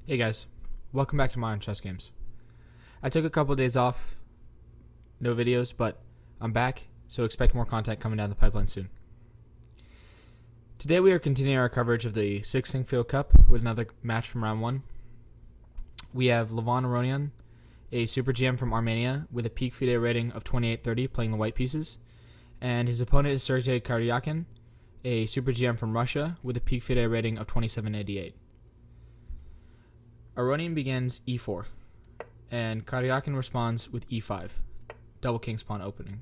Hey guys, welcome back to Modern Chess Games. I took a couple of days off, no videos, but I'm back, so expect more content coming down the pipeline soon. Today we are continuing our coverage of the Sinquefield Cup with another match from round 1. We have Aronian, a super GM from Armenia with a peak FIDE rating of 2830 playing the white pieces, and his opponent is Karjakin, a super GM from Russia with a peak FIDE rating of 2788. Aronian begins e4, and Karjakin responds with e5, double king's pawn opening.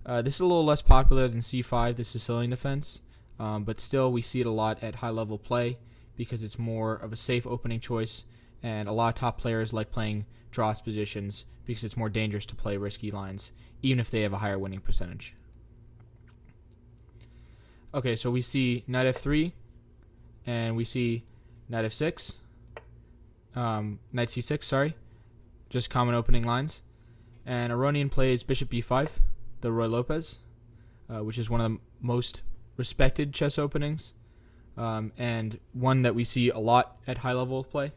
This is a little less popular than c5, the Sicilian defense, but still we see it a lot at high-level play because it's more of a safe opening choice, and a lot of top players like playing draws positions because it's more dangerous to play risky lines, even if they have a higher winning percentage. Okay, so we see knight f3, and we see knight f6. Knight c6, sorry, just common opening lines. And Aronian plays bishop b5, the Roy Lopez, which is one of the most respected chess openings, and one that we see a lot at high level of play.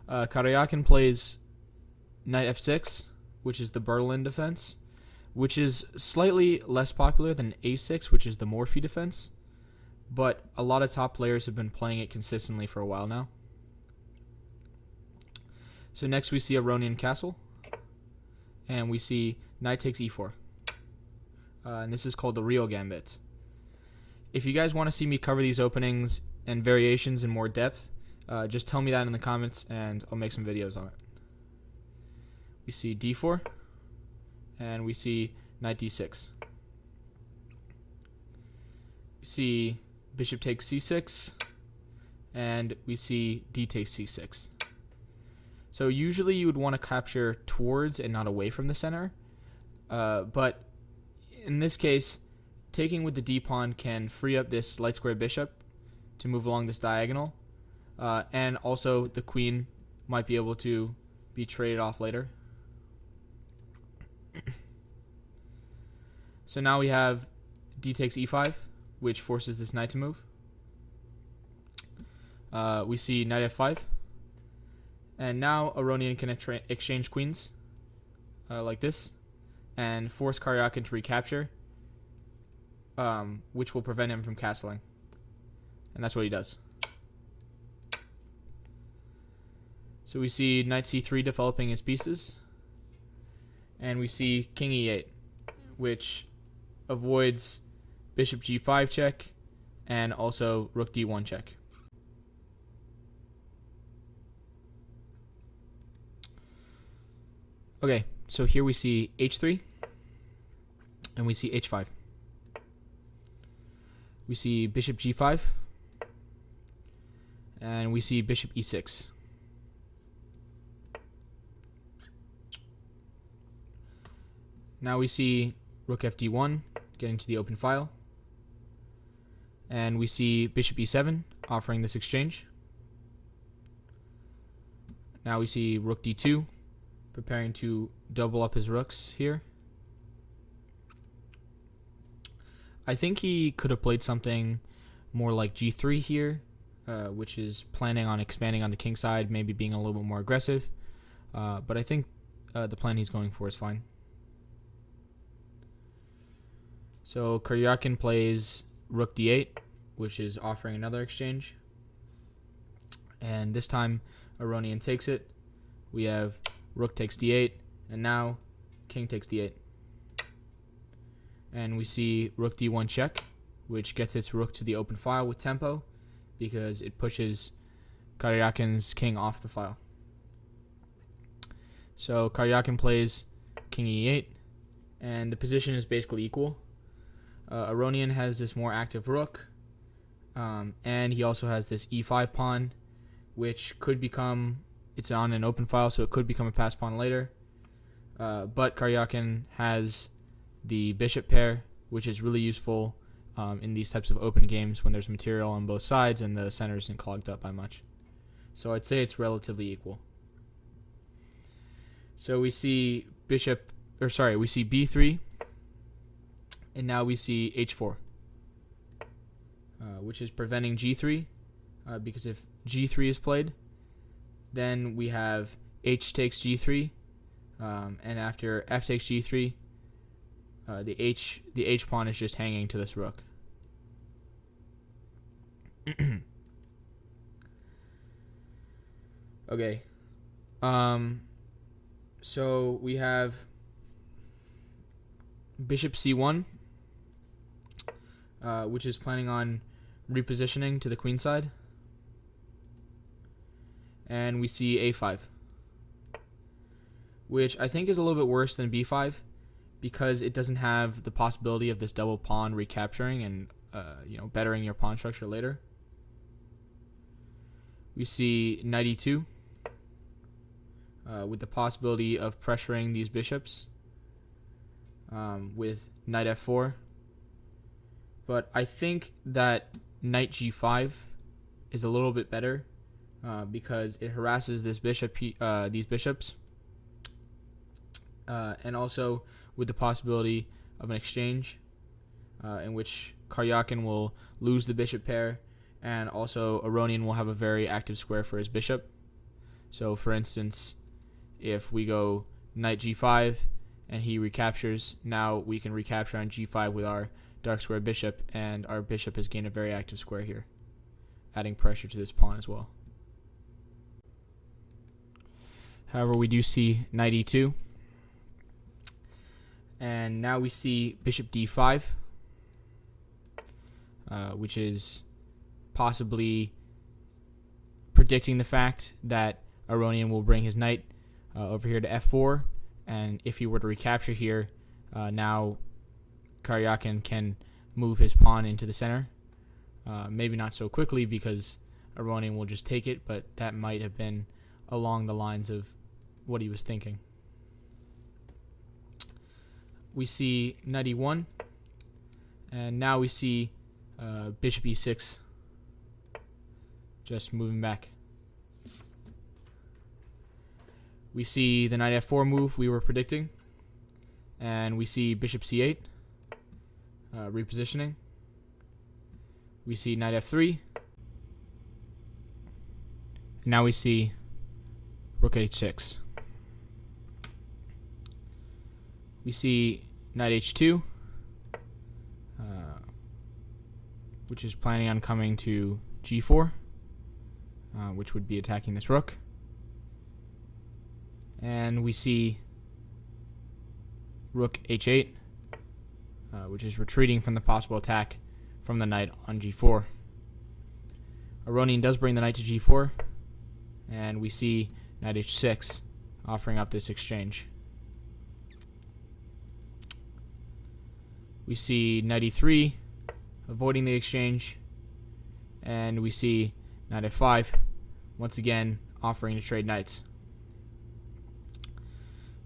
Karjakin plays knight f6, which is the Berlin defense, which is slightly less popular than a6, which is the Morphy defense, but a lot of top players have been playing it consistently for a while now. So next we see Aronian castle, and we see knight takes e4, and this is called the Rio Gambit. If you guys want to see me cover these openings and variations in more depth, just tell me that in the comments and I'll make some videos on it. We see d4, and we see knight d6. We see bishop takes c6, and we see d takes c6. So usually you would want to capture towards and not away from the center, but in this case, taking with the d-pawn can free up this light square bishop to move along this diagonal, and also the queen might be able to be traded off later. So now we have d takes e5, which forces this knight to move. We see knight f5. And now Aronian can exchange queens, like this, and force Karjakin to recapture, which will prevent him from castling. And that's what he does. So we see knight c3 developing his pieces, and we see king e8, which avoids bishop g5 check, and also rook d1 check. Okay, so here we see h3, and we see h5. We see bishop g5, and we see bishop e6. Now we see rook fd1 getting to the open file, and we see bishop e7 offering this exchange. Now we see rook d2 preparing to double up his rooks here. I think he could have played something more like g3 here, which is planning on expanding on the king side, maybe being a little bit more aggressive. But I think the plan he's going for is fine. So Karjakin plays rook d8, which is offering another exchange. And this time Aronian takes it. We have rook takes d8, and now king takes d8. And we see rook d1 check, which gets its rook to the open file with tempo because it pushes Karjakin's king off the file. So Karjakin plays king e8, and the position is basically equal. Aronian has this more active rook, and he also has this e5 pawn, which could become, it's on an open file, so it could become a pass pawn later. But Karjakin has the bishop pair, which is really useful in these types of open games when there's material on both sides and the center isn't clogged up by much. So I'd say it's relatively equal. So we see we see b3, and now we see h4, which is preventing g3, because if g3 is played, Then we have h takes g3, and after f takes g3, the h pawn is just hanging to this rook. Okay. So we have bishop c1, which is planning on repositioning to the queen side. And we see a5, which I think is a little bit worse than b5 because it doesn't have the possibility of this double pawn recapturing and bettering your pawn structure later. We see knight e2, with the possibility of pressuring these bishops with knight f4. But I think that knight g5 is a little bit better because it harasses this these bishops, and also with the possibility of an exchange in which Karjakin will lose the bishop pair, and also Aronian will have a very active square for his bishop. So for instance, if we go knight g5 and he recaptures, now we can recapture on g5 with our dark square bishop, and our bishop has gained a very active square here, adding pressure to this pawn as well. However, we do see knight e2, and now we see bishop d5, which is possibly predicting the fact that Aronian will bring his knight over here to f4, and if he were to recapture here, now Karjakin can move his pawn into the center. Maybe not so quickly because Aronian will just take it, but that might have been along the lines of what he was thinking. We see knight e1, and now we see bishop e6 just moving back. We see the knight f4 move we were predicting, and we see bishop c8 repositioning. We see knight f3, and now we see rook h6. We see knight h2, which is planning on coming to g4, which would be attacking this rook. And we see rook h8, which is retreating from the possible attack from the knight on g4. Aronian does bring the knight to g4, and we see knight h6 offering up this exchange. We see knight e3 avoiding the exchange, and we see knight f5 once again offering to trade knights.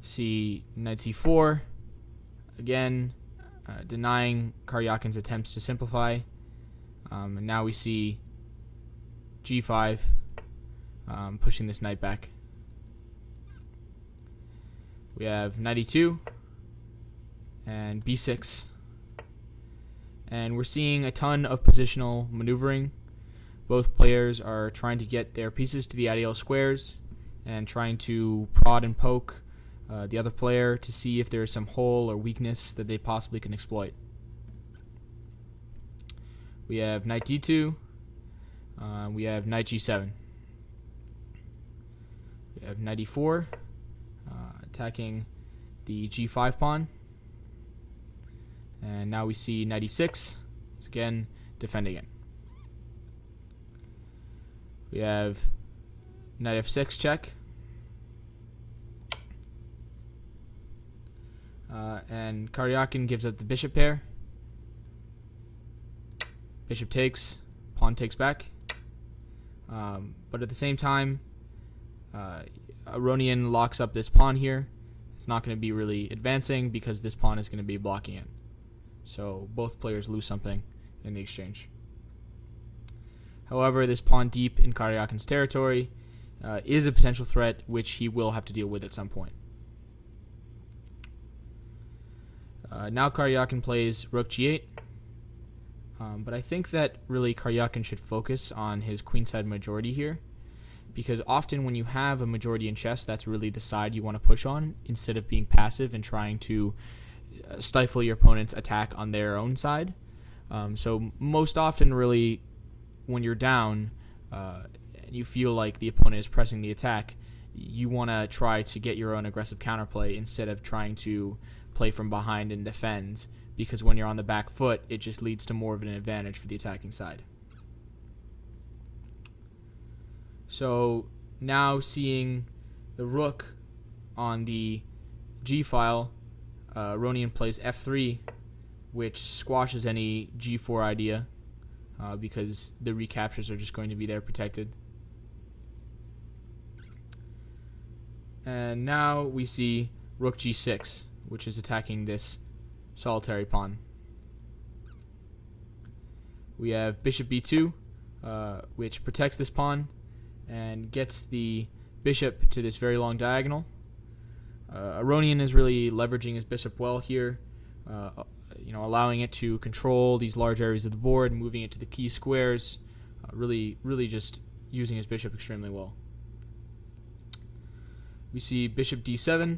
See knight c4 again, denying Karjakin's attempts to simplify, and now we see g5 pushing this knight back. We have knight e2 and b6, and we're seeing a ton of positional maneuvering. Both players are trying to get their pieces to the ideal squares and trying to prod and poke the other player to see if there's some hole or weakness that they possibly can exploit. We have knight d2, we have knight g7, we have knight e4 attacking the g5 pawn, and now we see knight e6, it's again defending it. We have knight f6 check, and Karjakin gives up the bishop pair. Bishop takes, pawn takes back. But at the same time, Aronian locks up this pawn here. It's not going to be really advancing because this pawn is going to be blocking it. So both players lose something in the exchange. However, this pawn deep in Karjakin's territory is a potential threat which he will have to deal with at some point. Now Karjakin plays rook g8, but I think that really Karjakin should focus on his queenside majority here, because often when you have a majority in chess, that's really the side you want to push on instead of being passive and trying to stifle your opponent's attack on their own side. So most often, really, when you're down and you feel like the opponent is pressing the attack, you want to try to get your own aggressive counterplay instead of trying to play from behind and defend, because when you're on the back foot, it just leads to more of an advantage for the attacking side. So now seeing the rook on the g file, Aronian plays f3, which squashes any g4 idea because the recaptures are just going to be there protected. And now we see rook g6, which is attacking this solitary pawn. We have bishop b2, which protects this pawn and gets the bishop to this very long diagonal. Aronian is really leveraging his bishop well here, allowing it to control these large areas of the board, moving it to the key squares, really just using his bishop extremely well. We see bishop d7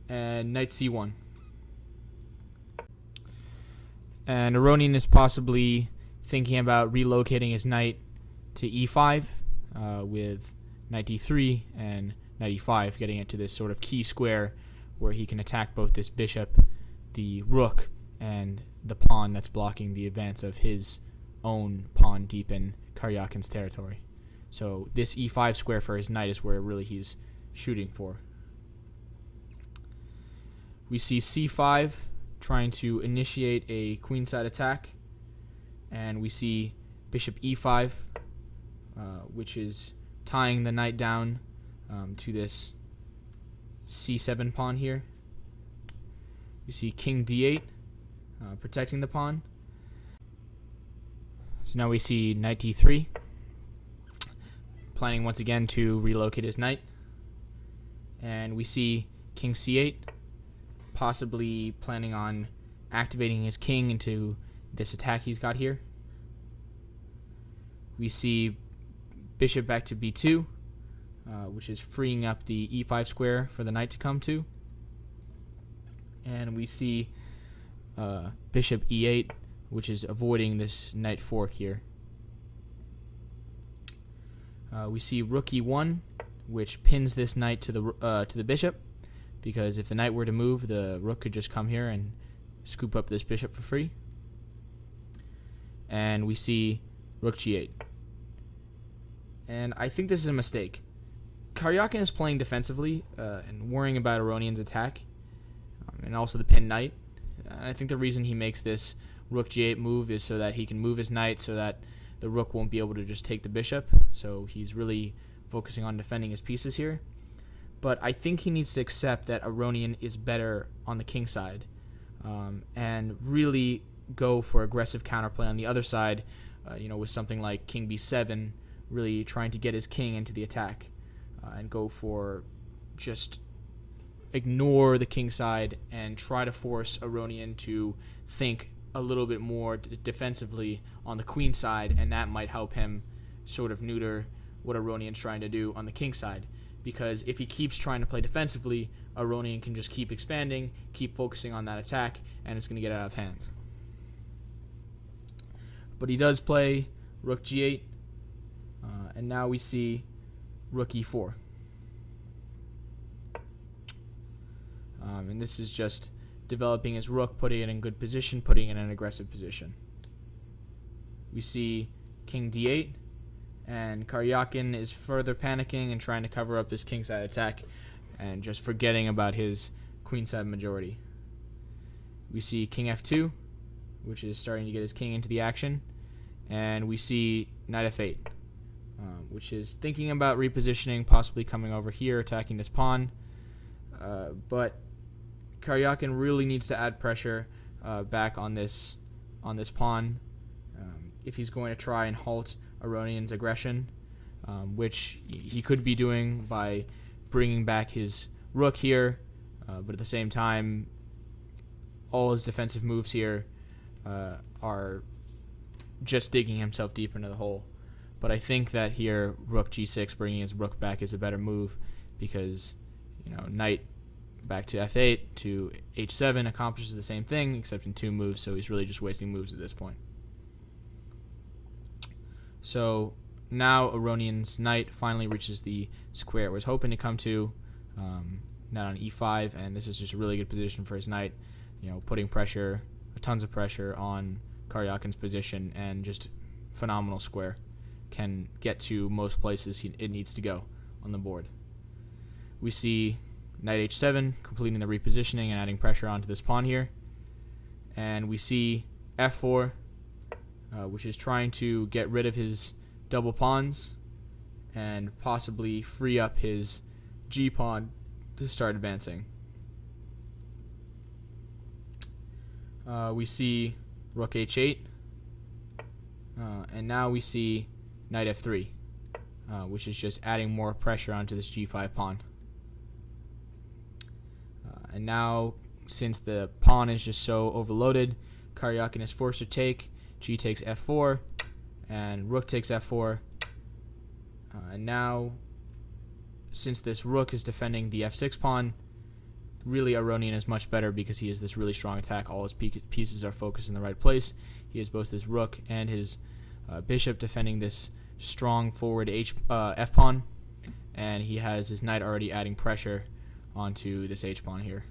and knight c1. And Aronian is possibly thinking about relocating his knight to e5 with knight d3 and knight e5, getting it to this sort of key square where he can attack both this bishop, the rook, and the pawn that's blocking the advance of his own pawn deep in Karjakin's territory. So this e5 square for his knight is where really he's shooting for. We see c5 trying to initiate a queenside attack, and we see bishop e5, which is tying the knight down to this c7 pawn here. We see king d8, protecting the pawn. So now we see knight d3, planning once again to relocate his knight. And we see king c8, possibly planning on activating his king into this attack he's got here. We see bishop back to b2, which is freeing up the e5 square for the knight to come to. And we see bishop e8, which is avoiding this knight fork here. We see rook e1, which pins this knight to the bishop, because if the knight were to move, the rook could just come here and scoop up this bishop for free. And we see rook g8. And I think this is a mistake. Karjakin is playing defensively and worrying about Aronian's attack, and also the pinned knight. I think the reason he makes this rook g8 move is so that he can move his knight so that the rook won't be able to just take the bishop. So he's really focusing on defending his pieces here. But I think he needs to accept that Aronian is better on the king side, and really go for aggressive counterplay on the other side, with something like king b7, really trying to get his king into the attack, and go for just ignore the king side and try to force Aronian to think a little bit more defensively on the queen side, and that might help him sort of neuter what Aronian's trying to do on the king side. Because if he keeps trying to play defensively, Aronian can just keep expanding, keep focusing on that attack, and it's going to get out of hand. But he does play rook g8, and now we see rook e4. And this is just developing his rook, putting it in good position, putting it in an aggressive position. We see king d8, and Karjakin is further panicking and trying to cover up this kingside attack and just forgetting about his queenside majority. We see king f2, which is starting to get his king into the action, and we see knight f8, which is thinking about repositioning, possibly coming over here, attacking this pawn. But Karjakin really needs to add pressure back on this pawn if he's going to try and halt Aronian's aggression, which he could be doing by bringing back his rook here, but at the same time, all his defensive moves here are just digging himself deeper into the hole. But But I think that here rook g6, bringing his rook back, is a better move, because knight back to f8 to h7 accomplishes the same thing except in 2 moves, so he's really just wasting moves at this point. So now Aronian's knight finally reaches the square it was hoping to come to, knight on e5, and this is just a really good position for his knight, putting pressure, tons of pressure on Karjakin's position, and just phenomenal square. Can get to most places it needs to go on the board. We see knight h7 completing the repositioning and adding pressure onto this pawn here, and we see f4, which is trying to get rid of his double pawns and possibly free up his g pawn to start advancing. We see rook h8, and now we see knight f3, which is just adding more pressure onto this g5 pawn. And now, since the pawn is just so overloaded, Karjakin is forced to take. G takes f4, and rook takes f4. And now, since this rook is defending the f6 pawn, really Aronian is much better because he has this really strong attack. All his pieces are focused in the right place. He has both his rook and his bishop defending this strong forward f pawn, and he has his knight already adding pressure onto this h pawn here.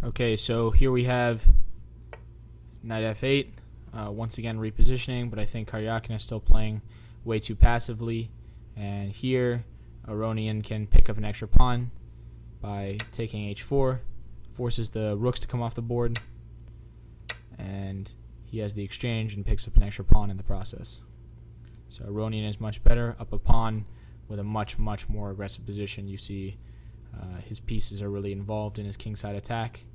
Okay, so here we have knight f8, once again repositioning, but I think Karjakin is still playing way too passively, and here Aronian can pick up an extra pawn by taking h4, forces the rooks to come off the board, and he has the exchange and picks up an extra pawn in the process. So Aronian is much better, up a pawn with a much more aggressive position. You see his pieces are really involved in his kingside attack.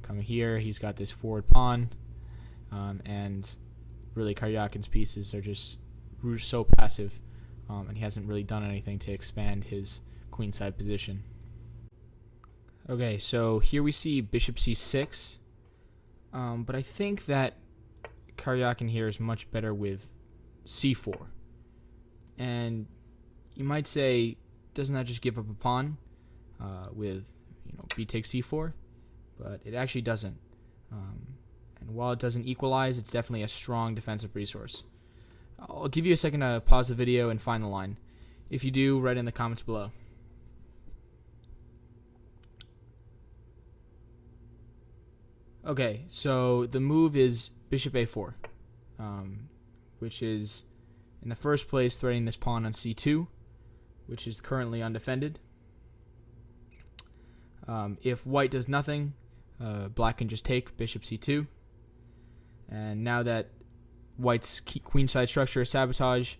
Coming here, he's got this forward pawn, and really Karjakin's pieces are just so passive, and he hasn't really done anything to expand his queenside position. Okay, so here we see bishop c6, but I think that Karjakin here is much better with c4, and you might say, doesn't that just give up a pawn with b takes c4? But it actually doesn't. And while it doesn't equalize, it's definitely a strong defensive resource. I'll give you a second to pause the video and find the line. If you do, write in the comments below. Okay, so the move is bishop a4, which is in the first place threatening this pawn on c2, which is currently undefended. If white does nothing, black can just take bishop c2. And now that white's queenside structure is sabotaged,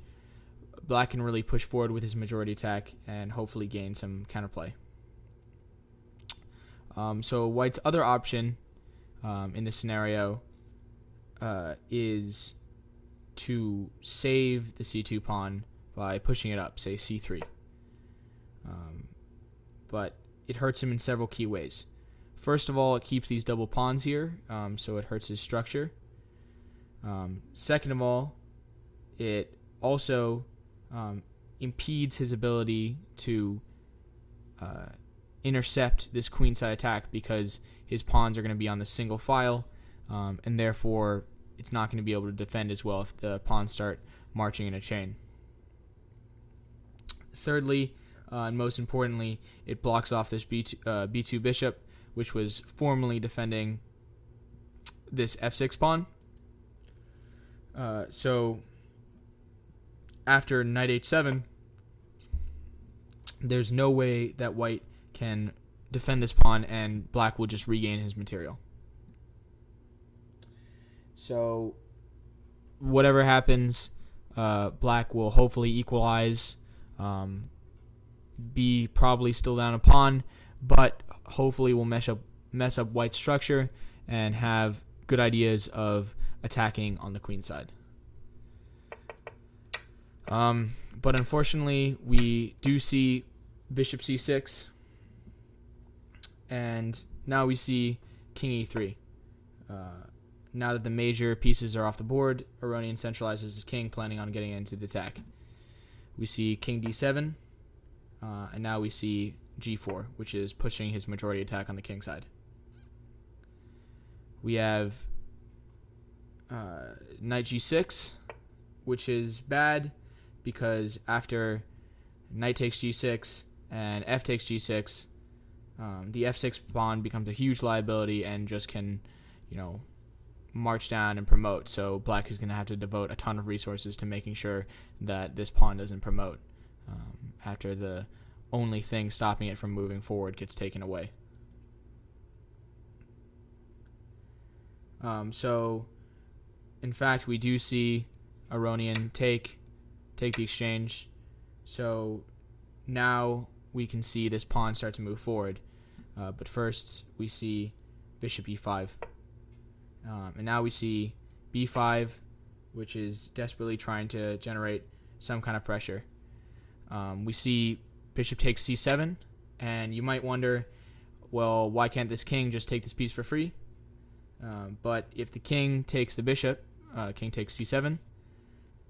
black can really push forward with his majority attack and hopefully gain some counterplay. So white's other option in this scenario is to save the c2 pawn by pushing it up, say c3. But it hurts him in several key ways. First of all, it keeps these double pawns here, so it hurts his structure. Second of all, it also impedes his ability to intercept this queenside attack, because his pawns are going to be on the single file, and therefore it's not going to be able to defend as well if the pawns start marching in a chain. Thirdly, and most importantly, it blocks off this b2 bishop, which was formerly defending this f6 pawn. So after knight h7, there's no way that white can defend this pawn, and black will just regain his material. So whatever happens, black will hopefully equalize, be probably still down a pawn, but hopefully will mess up white's structure and have good ideas of attacking on the queen side. But unfortunately, we do see bishop c6, and now we see king e3. now that the major pieces are off the board, Aronian centralizes his king, planning on getting into the attack. We see king d7, and now we see g4, which is pushing his majority attack on the king side. We have knight g6, which is bad because after knight takes g6 and f takes g6, the f6 pawn becomes a huge liability and just can, march down and promote. So black is going to have to devote a ton of resources to making sure that this pawn doesn't promote after the only thing stopping it from moving forward gets taken away. So, in fact, we do see Aronian take the exchange. So now we can see this pawn start to move forward. But first, we see bishop e5. And now we see b5, which is desperately trying to generate some kind of pressure. We see bishop takes c7, and you might wonder, well, why can't this king just take this piece for free? But if the king takes the bishop, king takes c7,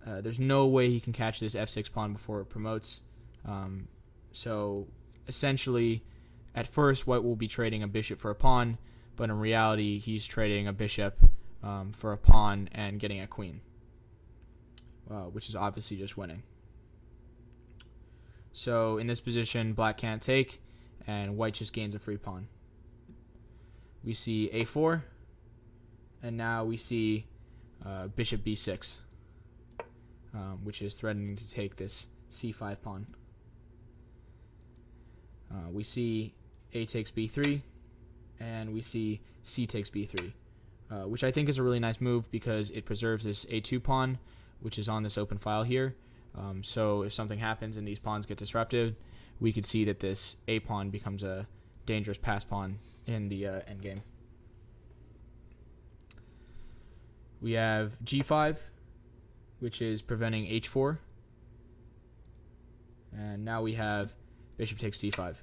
there's no way he can catch this f6 pawn before it promotes. So essentially, at first, white will be trading a bishop for a pawn, but in reality, he's trading a bishop for a pawn and getting a queen, which is obviously just winning. So in this position, black can't take, and white just gains a free pawn. We see a4, and now we see bishop b6, which is threatening to take this c5 pawn. We see a takes b3, and we see c takes b3, which I think is a really nice move because it preserves this a2 pawn, which is on this open file here. So if something happens and these pawns get disrupted, we could see that this a pawn becomes a dangerous pass pawn in the endgame. We have g5, which is preventing h4. And now we have bishop takes c5.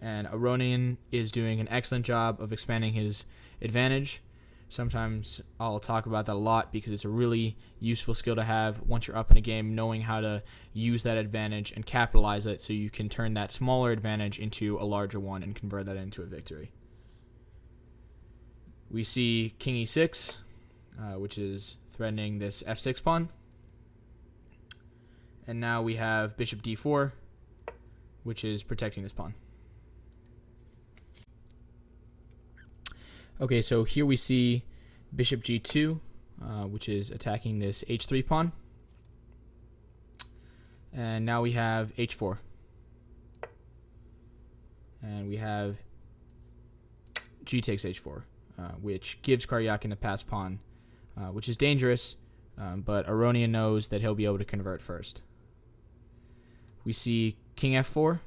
And Aronian is doing an excellent job of expanding his advantage. Sometimes I'll talk about that a lot because it's a really useful skill to have once you're up in a game, knowing how to use that advantage and capitalize it so you can turn that smaller advantage into a larger one and convert that into a victory. We see king e6, which is threatening this f6 pawn. And now we have bishop d4, which is protecting this pawn. Okay, so here we see bishop g2, which is attacking this h3 pawn. And now we have h4. And we have g takes h4, which gives Karjakin a pass pawn, which is dangerous, but Aronian knows that he'll be able to convert first. We see king f4,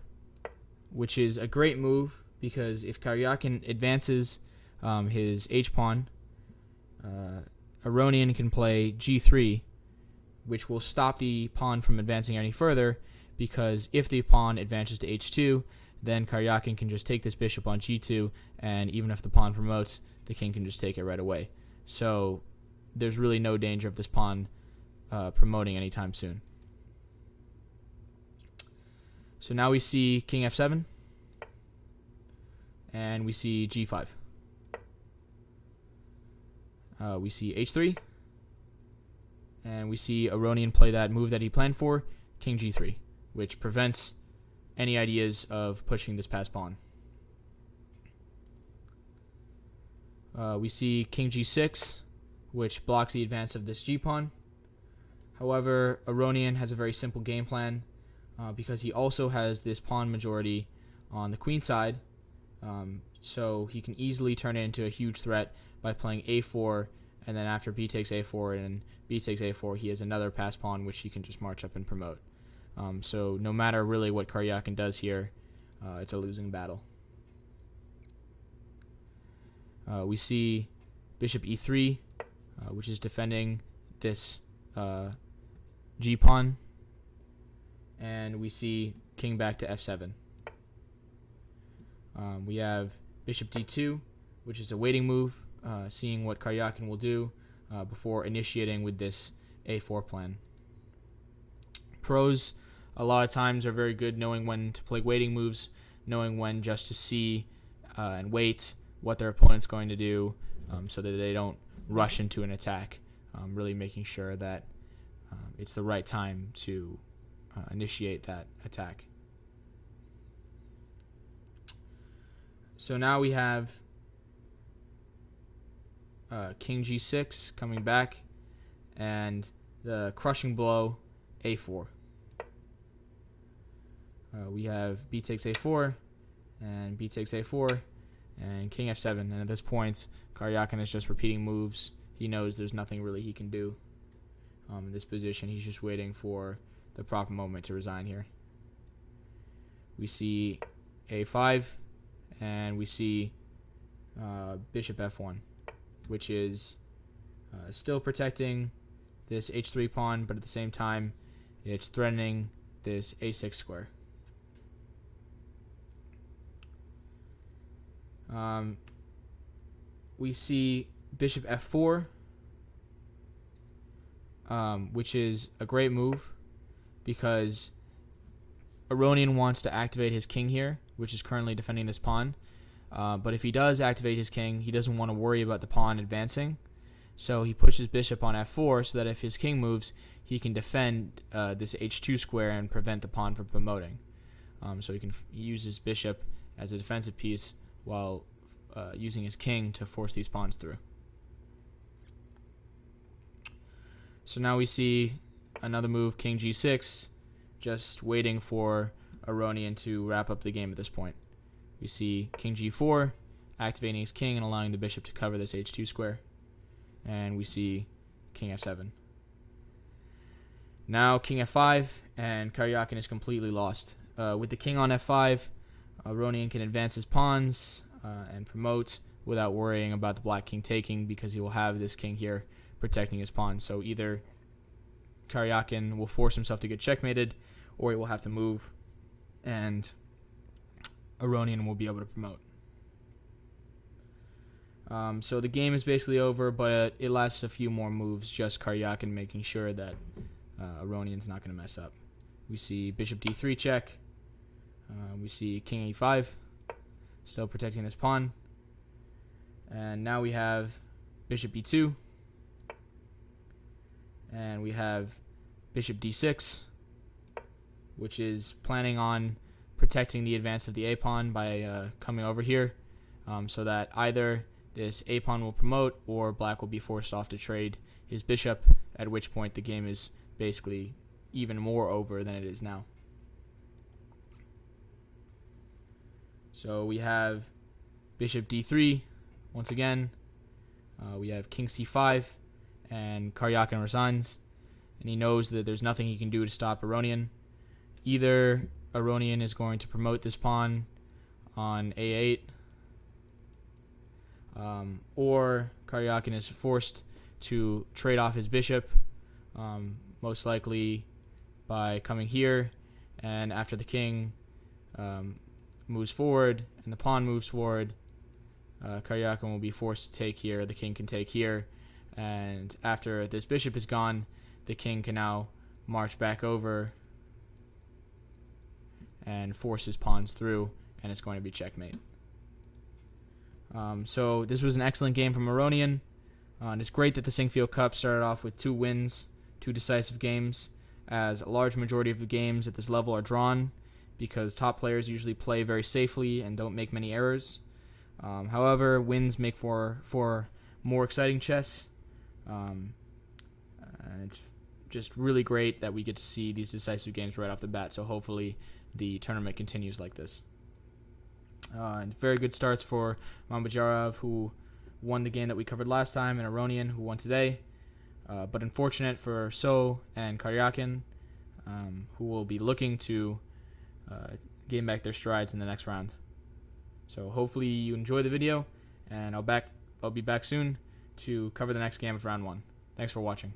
which is a great move because if Karjakin advances his h-pawn, Aronian can play g3, which will stop the pawn from advancing any further, because if the pawn advances to h2, then Karjakin can just take this bishop on g2, and even if the pawn promotes, the king can just take it right away. So there's really no danger of this pawn promoting anytime soon. So now we see king f7, and we see g5. We see h3, and we see Aronian play that move that he planned for, king g3, which prevents any ideas of pushing this pass pawn. We see king g6, which blocks the advance of this g-pawn. However, Aronian has a very simple game plan because he also has this pawn majority on the queen side, so he can easily turn it into a huge threat by playing a4, and then after b takes a4 and b takes a4, he has another pass pawn which he can just march up and promote. So no matter really what Karjakin does here, it's a losing battle. We see bishop e3, which is defending this g-pawn, and we see king back to f7. We have bishop d2, which is a waiting move, seeing what Karjakin will do before initiating with this a4 plan. Pros, a lot of times, are very good knowing when to play waiting moves, knowing when just to see and wait what their opponent's going to do, so that they don't rush into an attack, really making sure that it's the right time to initiate that attack. So now we have King G6 coming back, and the crushing blow A4. We have B takes A4, and B takes A4, and King F7. And at this point, Karjakin is just repeating moves. He knows there's nothing really he can do in this position. He's just waiting for the proper moment to resign here. We see A5, and we see Bishop F1, which is still protecting this H3 pawn, but at the same time, it's threatening this A6 square. We see Bishop F4, which is a great move because Aronian wants to activate his king here, which is currently defending this pawn. But if he does activate his king, he doesn't want to worry about the pawn advancing. So he pushes bishop on f4 so that if his king moves, he can defend this h2 square and prevent the pawn from promoting. So he uses bishop as a defensive piece while using his king to force these pawns through. So now we see another move, King G6, just waiting for Aronian to wrap up the game at this point. We see King G4, activating his king and allowing the bishop to cover this h2 square. And we see King F7. Now King F5, and Karjakin is completely lost. With the king on F5, Aronian can advance his pawns and promote without worrying about the black king taking, because he will have this king here protecting his pawn. So either Karjakin will force himself to get checkmated, or he will have to move, and Aronian will be able to promote. So the game is basically over, but it lasts a few more moves, just Karjakin making sure that Aronian's not going to mess up. We see bishop d3 check. We see king e5, still protecting this pawn. And now we have bishop b2. And we have bishop d6, which is planning on protecting the advance of the a pawn by coming over here, so that either this a pawn will promote or black will be forced off to trade his bishop, at which point the game is basically even more over than it is now. So we have bishop d3 once again. We have king c5, and Karjakin resigns, and he knows that there's nothing he can do to stop Aronian. Either Aronian is going to promote this pawn on a8, or Karjakin is forced to trade off his bishop, most likely by coming here, and after the king moves forward and the pawn moves forward, Karjakin will be forced to take here, the king can take here, and after this bishop is gone, the king can now march back over and force his pawns through, and it's going to be checkmate. So this was an excellent game from Aronian. And it's great that the Sinquefield Cup started off with 2 wins, 2 decisive games, as a large majority of the games at this level are drawn, because top players usually play very safely and don't make many errors. However, wins make for more exciting chess, and it's just really great that we get to see these decisive games right off the bat, so hopefully the tournament continues like this. And very good starts for Mambajarov, who won the game that we covered last time, and Aronian, who won today. But unfortunate for So and Karjakin, who will be looking to gain back their strides in the next round. So hopefully you enjoy the video, and I'll be back soon to cover the next game of round 1. Thanks for watching.